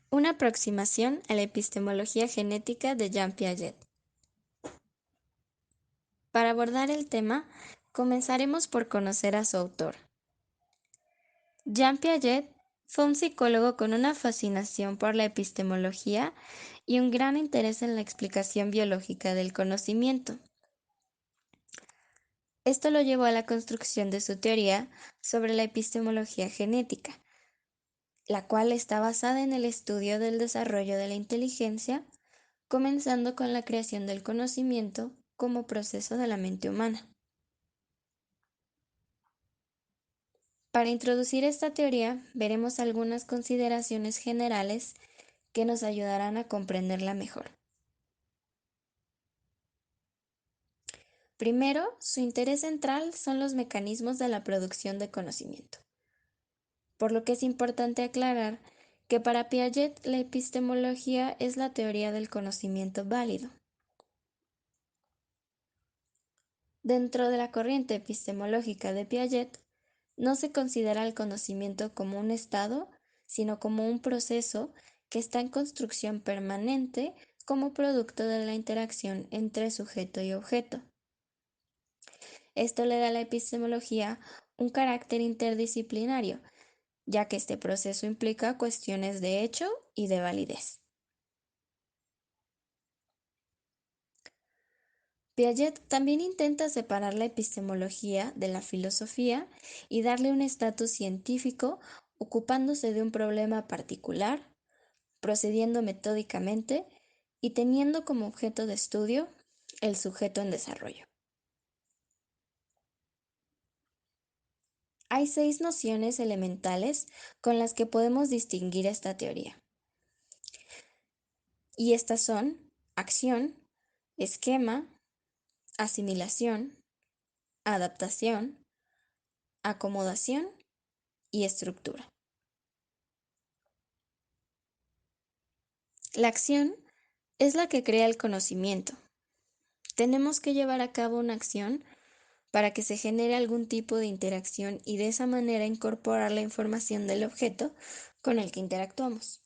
Una aproximación a la epistemología genética de Jean Piaget. Para abordar el tema, comenzaremos por conocer a su autor. Jean Piaget fue un psicólogo con una fascinación por la epistemología y un gran interés en la explicación biológica del conocimiento. Esto lo llevó a la construcción de su teoría sobre la epistemología genética, la cual está basada en el estudio del desarrollo de la inteligencia, comenzando con la creación del conocimiento como proceso de la mente humana. Para introducir esta teoría, veremos algunas consideraciones generales que nos ayudarán a comprenderla mejor. Primero, su interés central son los mecanismos de la producción de conocimiento, por lo que es importante aclarar que para Piaget la epistemología es la teoría del conocimiento válido. Dentro de la corriente epistemológica de Piaget, no se considera el conocimiento como un estado, sino como un proceso que está en construcción permanente como producto de la interacción entre sujeto y objeto. Esto le da a la epistemología un carácter interdisciplinario, ya que este proceso implica cuestiones de hecho y de validez. Piaget también intenta separar la epistemología de la filosofía y darle un estatus científico ocupándose de un problema particular, procediendo metódicamente y teniendo como objeto de estudio el sujeto en desarrollo. Hay 6 nociones elementales con las que podemos distinguir esta teoría. Y estas son acción, esquema, asimilación, adaptación, acomodación y estructura. La acción es la que crea el conocimiento. Tenemos que llevar a cabo una acción para que se genere algún tipo de interacción y de esa manera incorporar la información del objeto con el que interactuamos.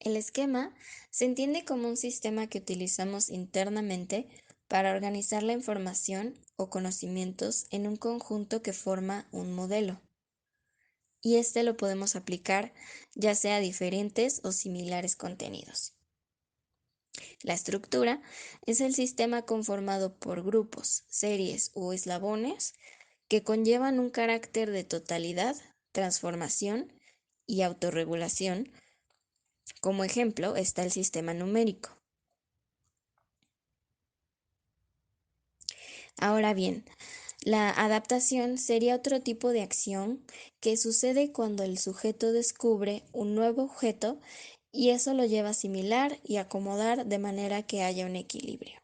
El esquema se entiende como un sistema que utilizamos internamente para organizar la información o conocimientos en un conjunto que forma un modelo. Y este lo podemos aplicar ya sea a diferentes o similares contenidos. La estructura es el sistema conformado por grupos, series o eslabones que conllevan un carácter de totalidad, transformación y autorregulación. Como ejemplo está el sistema numérico. Ahora bien, la adaptación sería otro tipo de acción que sucede cuando el sujeto descubre un nuevo objeto y eso lo lleva a asimilar y acomodar de manera que haya un equilibrio.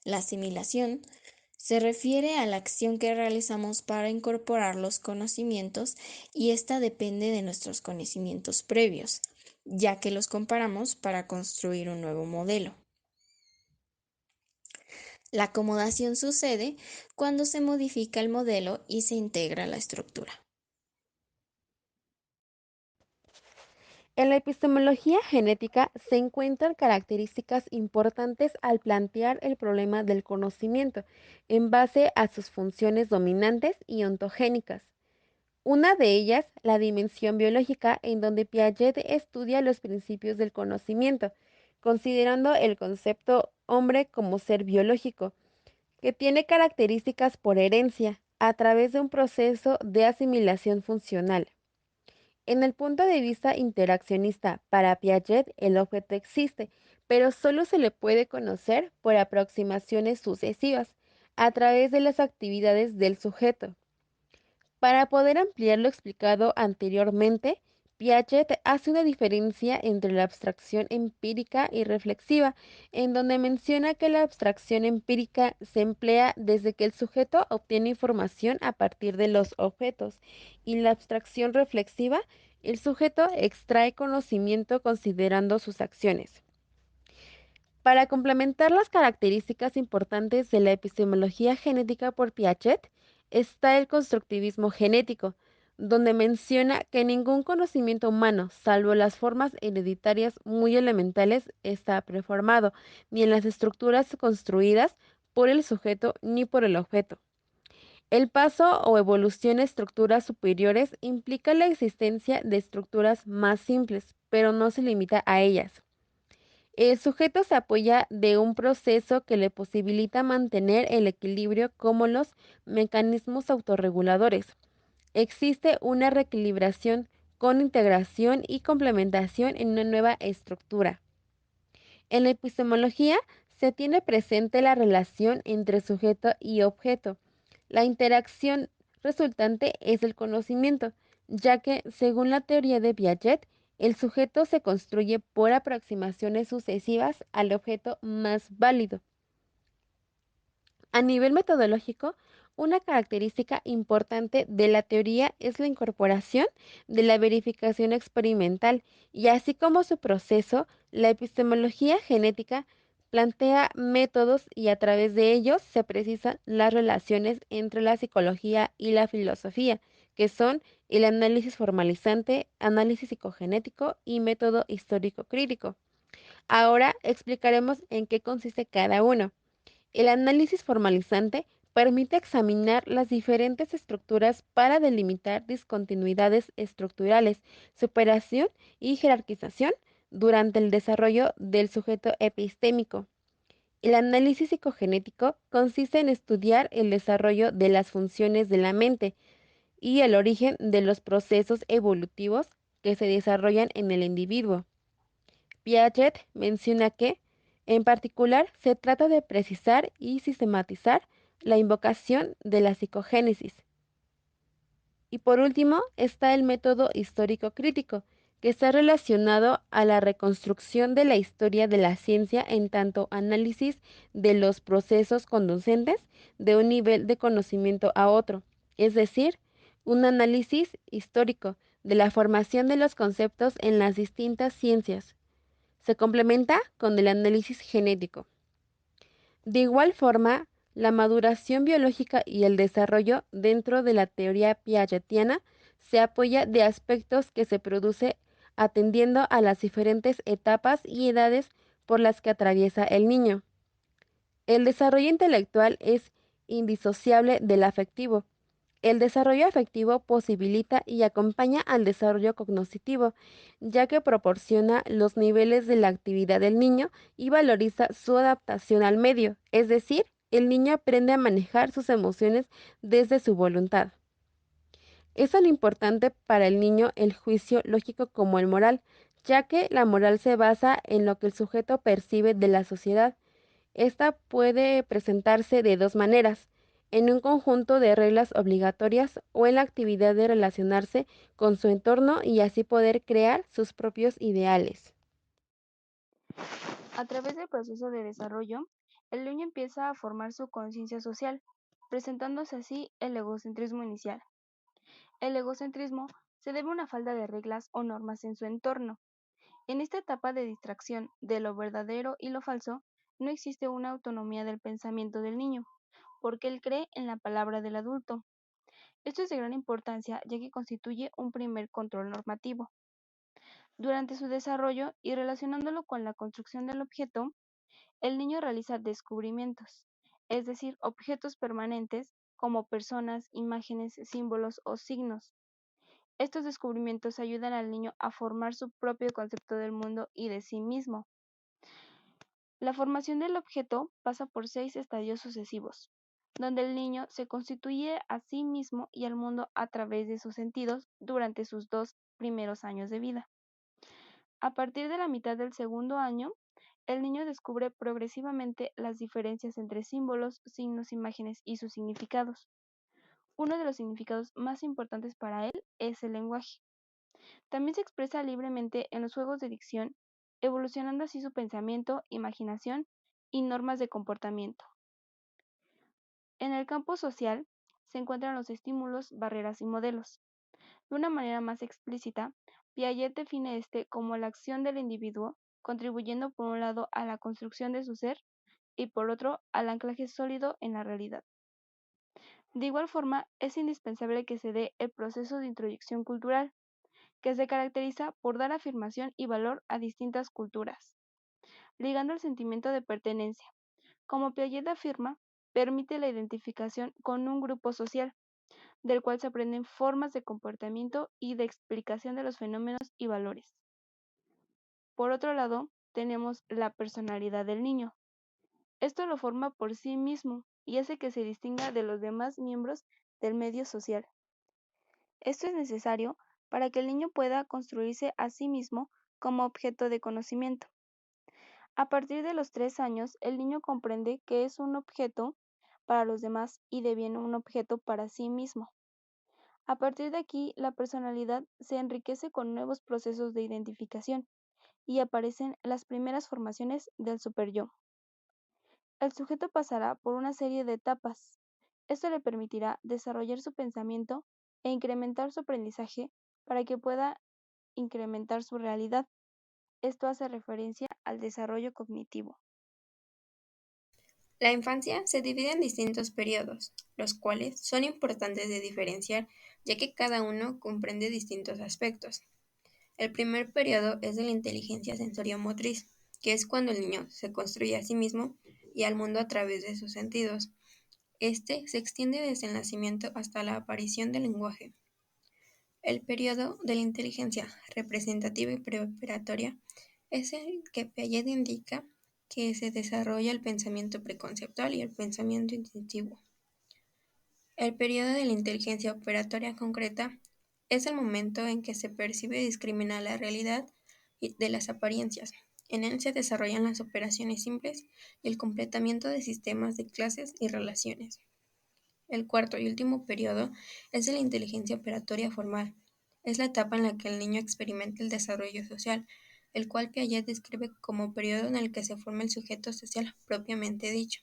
La asimilación se refiere a la acción que realizamos para incorporar los conocimientos y esta depende de nuestros conocimientos previos, ya que los comparamos para construir un nuevo modelo. La acomodación sucede cuando se modifica el modelo y se integra la estructura. En la epistemología genética se encuentran características importantes al plantear el problema del conocimiento en base a sus funciones dominantes y ontogénicas. Una de ellas, la dimensión biológica, en donde Piaget estudia los principios del conocimiento, considerando el concepto hombre como ser biológico, que tiene características por herencia a través de un proceso de asimilación funcional. En el punto de vista interaccionista, para Piaget el objeto existe, pero solo se le puede conocer por aproximaciones sucesivas, a través de las actividades del sujeto. Para poder ampliar lo explicado anteriormente, Piaget hace una diferencia entre la abstracción empírica y reflexiva, en donde menciona que la abstracción empírica se emplea desde que el sujeto obtiene información a partir de los objetos, y la abstracción reflexiva, el sujeto extrae conocimiento considerando sus acciones. Para complementar las características importantes de la epistemología genética por Piaget, está el constructivismo genético, donde menciona que ningún conocimiento humano, salvo las formas hereditarias muy elementales, está preformado, ni en las estructuras construidas por el sujeto ni por el objeto. El paso o evolución a estructuras superiores implica la existencia de estructuras más simples, pero no se limita a ellas. El sujeto se apoya de un proceso que le posibilita mantener el equilibrio como los mecanismos autorreguladores. Existe una reequilibración con integración y complementación en una nueva estructura. En la epistemología se tiene presente la relación entre sujeto y objeto. La interacción resultante es el conocimiento, ya que, según la teoría de Piaget, el sujeto se construye por aproximaciones sucesivas al objeto más válido. A nivel metodológico, una característica importante de la teoría es la incorporación de la verificación experimental y así como su proceso, la epistemología genética plantea métodos y a través de ellos se precisan las relaciones entre la psicología y la filosofía, que son el análisis formalizante, análisis psicogenético y método histórico crítico. Ahora explicaremos en qué consiste cada uno. El análisis formalizante permite examinar las diferentes estructuras para delimitar discontinuidades estructurales, superación y jerarquización durante el desarrollo del sujeto epistémico. El análisis psicogenético consiste en estudiar el desarrollo de las funciones de la mente y el origen de los procesos evolutivos que se desarrollan en el individuo. Piaget menciona que, en particular, se trata de precisar y sistematizar la invocación de la psicogénesis. Y por último está el método histórico crítico, que está relacionado a la reconstrucción de la historia de la ciencia en tanto análisis de los procesos conducentes de un nivel de conocimiento a otro, es decir, un análisis histórico de la formación de los conceptos en las distintas ciencias. Se complementa con el análisis genético. De igual forma, la maduración biológica y el desarrollo dentro de la teoría piagetiana se apoya de aspectos que se produce atendiendo a las diferentes etapas y edades por las que atraviesa el niño. El desarrollo intelectual es indisociable del afectivo. El desarrollo afectivo posibilita y acompaña al desarrollo cognitivo, ya que proporciona los niveles de la actividad del niño y valoriza su adaptación al medio, es decir, el niño aprende a manejar sus emociones desde su voluntad. Es tan importante para el niño el juicio lógico como el moral, ya que la moral se basa en lo que el sujeto percibe de la sociedad. Esta puede presentarse de dos maneras, en un conjunto de reglas obligatorias o en la actividad de relacionarse con su entorno y así poder crear sus propios ideales. A través del proceso de desarrollo, el niño empieza a formar su conciencia social, presentándose así el egocentrismo inicial. El egocentrismo se debe a una falta de reglas o normas en su entorno. En esta etapa de distracción de lo verdadero y lo falso, no existe una autonomía del pensamiento del niño, porque él cree en la palabra del adulto. Esto es de gran importancia ya que constituye un primer control normativo. Durante su desarrollo y relacionándolo con la construcción del objeto, el niño realiza descubrimientos, es decir, objetos permanentes como personas, imágenes, símbolos o signos. Estos descubrimientos ayudan al niño a formar su propio concepto del mundo y de sí mismo. La formación del objeto pasa por 6 estadios sucesivos, donde el niño se constituye a sí mismo y al mundo a través de sus sentidos durante sus 2 primeros años de vida. A partir de la mitad del segundo año, el niño descubre progresivamente las diferencias entre símbolos, signos, imágenes y sus significados. Uno de los significados más importantes para él es el lenguaje. También se expresa libremente en los juegos de dicción, evolucionando así su pensamiento, imaginación y normas de comportamiento. En el campo social se encuentran los estímulos, barreras y modelos. De una manera más explícita, Piaget define este como la acción del individuo, contribuyendo por un lado a la construcción de su ser y por otro al anclaje sólido en la realidad. De igual forma, es indispensable que se dé el proceso de introyección cultural, que se caracteriza por dar afirmación y valor a distintas culturas, ligando el sentimiento de pertenencia. Como Piaget afirma, permite la identificación con un grupo social, del cual se aprenden formas de comportamiento y de explicación de los fenómenos y valores. Por otro lado, tenemos la personalidad del niño. Esto lo forma por sí mismo y hace que se distinga de los demás miembros del medio social. Esto es necesario para que el niño pueda construirse a sí mismo como objeto de conocimiento. A partir de los 3 años, el niño comprende que es un objeto para los demás y deviene un objeto para sí mismo. A partir de aquí, la personalidad se enriquece con nuevos procesos de identificación y aparecen las primeras formaciones del superyo. El sujeto pasará por una serie de etapas. Esto le permitirá desarrollar su pensamiento e incrementar su aprendizaje para que pueda incrementar su realidad. Esto hace referencia al desarrollo cognitivo. La infancia se divide en distintos periodos, los cuales son importantes de diferenciar, ya que cada uno comprende distintos aspectos. El primer periodo es de la inteligencia sensoriomotriz, que es cuando el niño se construye a sí mismo y al mundo a través de sus sentidos. Este se extiende desde el nacimiento hasta la aparición del lenguaje. El periodo de la inteligencia representativa y preoperatoria es el que Piaget indica que se desarrolla el pensamiento preconceptual y el pensamiento intuitivo. El periodo de la inteligencia operatoria concreta es el momento en que se percibe y discrimina la realidad de las apariencias. En él se desarrollan las operaciones simples y el completamiento de sistemas de clases y relaciones. El cuarto y último periodo es de la inteligencia operatoria formal. Es la etapa en la que el niño experimenta el desarrollo social, el cual Piaget describe como periodo en el que se forma el sujeto social propiamente dicho.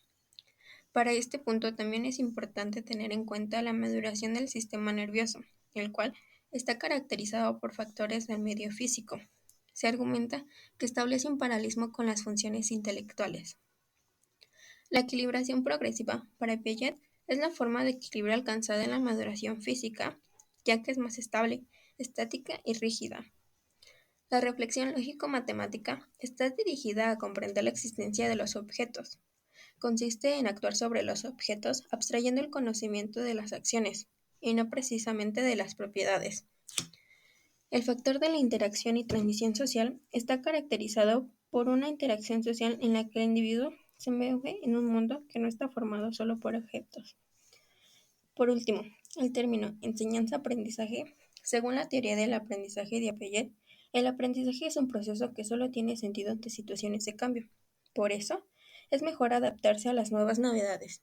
Para este punto también es importante tener en cuenta la maduración del sistema nervioso, el cual está caracterizado por factores del medio físico. Se argumenta que establece un paralelismo con las funciones intelectuales. La equilibración progresiva, para Piaget, es la forma de equilibrio alcanzada en la maduración física, ya que es más estable, estática y rígida. La reflexión lógico-matemática está dirigida a comprender la existencia de los objetos. Consiste en actuar sobre los objetos abstrayendo el conocimiento de las acciones, y no precisamente de las propiedades. El factor de la interacción y transmisión social está caracterizado por una interacción social en la que el individuo se mueve en un mundo que no está formado solo por objetos. Por último, el término enseñanza-aprendizaje, según la teoría del aprendizaje de Piaget, el aprendizaje es un proceso que solo tiene sentido ante situaciones de cambio. Por eso, es mejor adaptarse a las nuevas novedades.